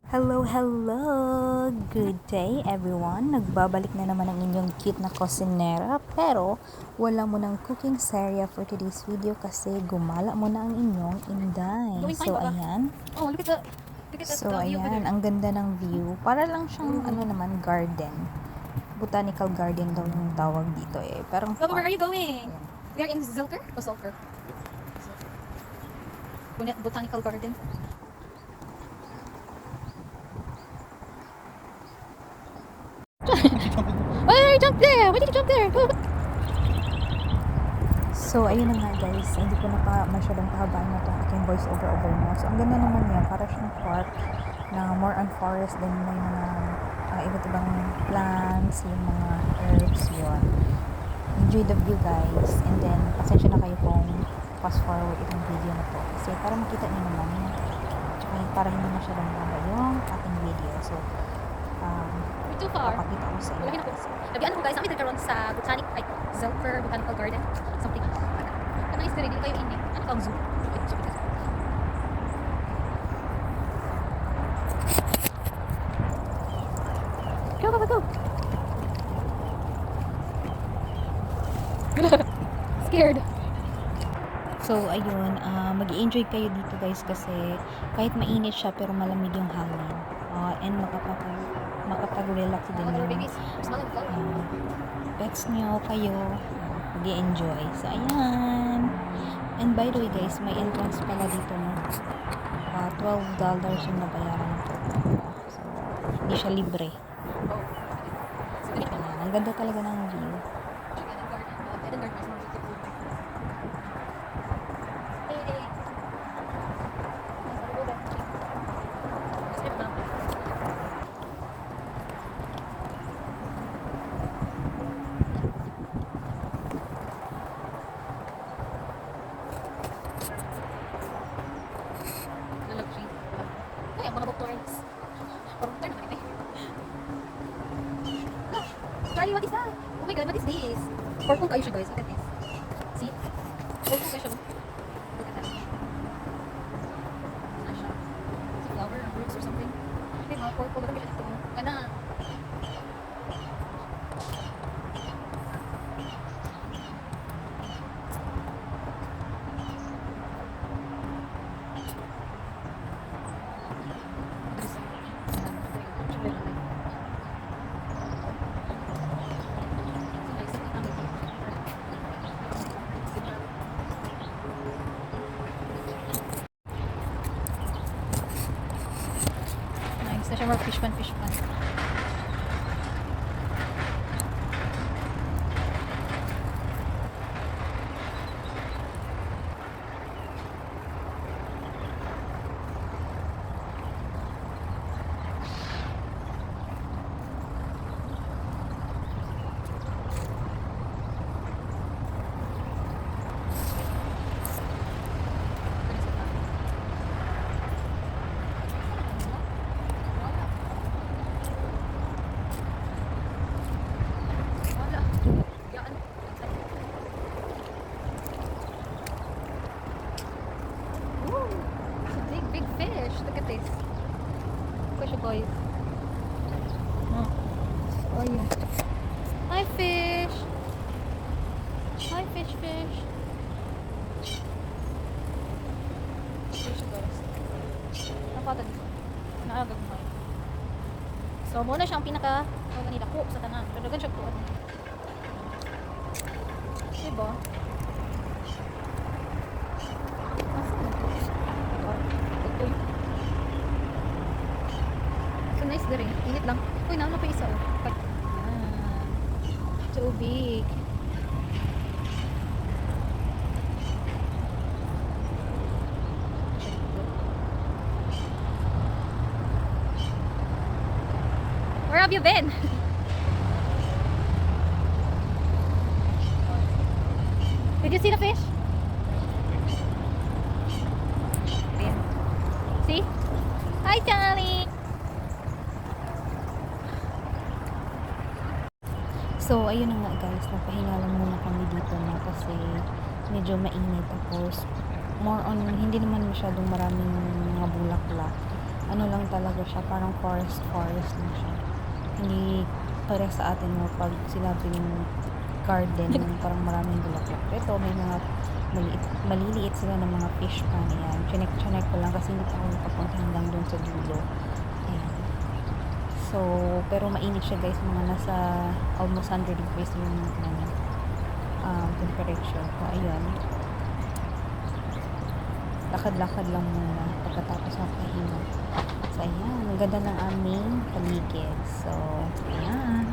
Hello, hello! Good day everyone! Nagbabalik na naman ang inyong cute na kusinera pero wala mo ng cooking serya for today's video kasi gumala mo na ang inyong inday. So ayan. Oh, look at So the view over ayan, there. ang ganda ng view. Para lang siyang naman garden. Botanical garden daw yung tawag dito eh. Parang Baba, where are you park. going? Ayan. We are in Zilker o Sulker? Botanical Garden. Why jump there? Why did you jump there? So, ayun na nga guys, hindi ko na pa masyadong pahabaan na itong aking voice over mo. So, ang ganda naman niya, para siyang park na more on forest din, may mga iba't ibang plants, yung mga herbs, yun. Enjoy the view guys, and then, pasensya na kayo kung fast forward itong video na to. Kasi para makita niyo naman, tsaka para hindi masyadong mahaba yung ating video. So, We're too far. papakita ko sa inyo. Wala na po. Nabiyan ko guys, kami nagkaroon sa Zilker Botanical Garden. Something. Ano is ready kayo ini? Ano kang zoo? Go. Scared. So, ayun, mag-i-enjoy kayo dito guys kasi kahit mainit siya pero malamig yung hangin. And makapag-relax din yung pets nyo, kayo, mag-i-enjoy. So, ayan. And by the way guys, may entrance pala dito no. $12 yung nabayaran ko. So, hindi siya libre. Ayan, ang ganda talaga ng view. Charlie, what is that? Oh my god, what is this? Purple kayo siya guys, look at this. See? Purple kayo siya. Look at that. Ano siya? Is it flower or roots or something? Hindi mga purple, look at ito. Kana. Nice, na siya more fish pan. Big fish. Look at this. Push it, boys. Oh, yeah. Hi, fish. Hi, fish. Fish, guys. Napata dito. Naagag mo. So, muna siya ang pinaka ganila ko sa tanan. Pero gan siya ko. Diba? So nice na rin. Init lang. Uy, naman pa isa. Tubig. Where have you been? Did you see the fish? See? Hi, Charlie! So, ayun na nga guys, nagpahinga lang muna kami dito na kasi medyo mainit. Tapos, more on, hindi naman masyadong maraming mga bulaklak. ano lang talaga siya, parang forest lang siya. Hindi para sa atin mo pag sinabing garden, yung parang maraming bulaklak. Ito, may mga maliliit sila ng mga fish pan. Ayan, chinek ko lang kasi hindi pa ako nakapunta hanggang doon sa dulo. Ayan. So, pero mainit siya guys, mga nasa almost 100 degrees yung temperature ko. Ayun. Lakad-lakad lang muna pagkatapos makahinga. So, ayan. Ang ganda ng aming paligid. So, ayan.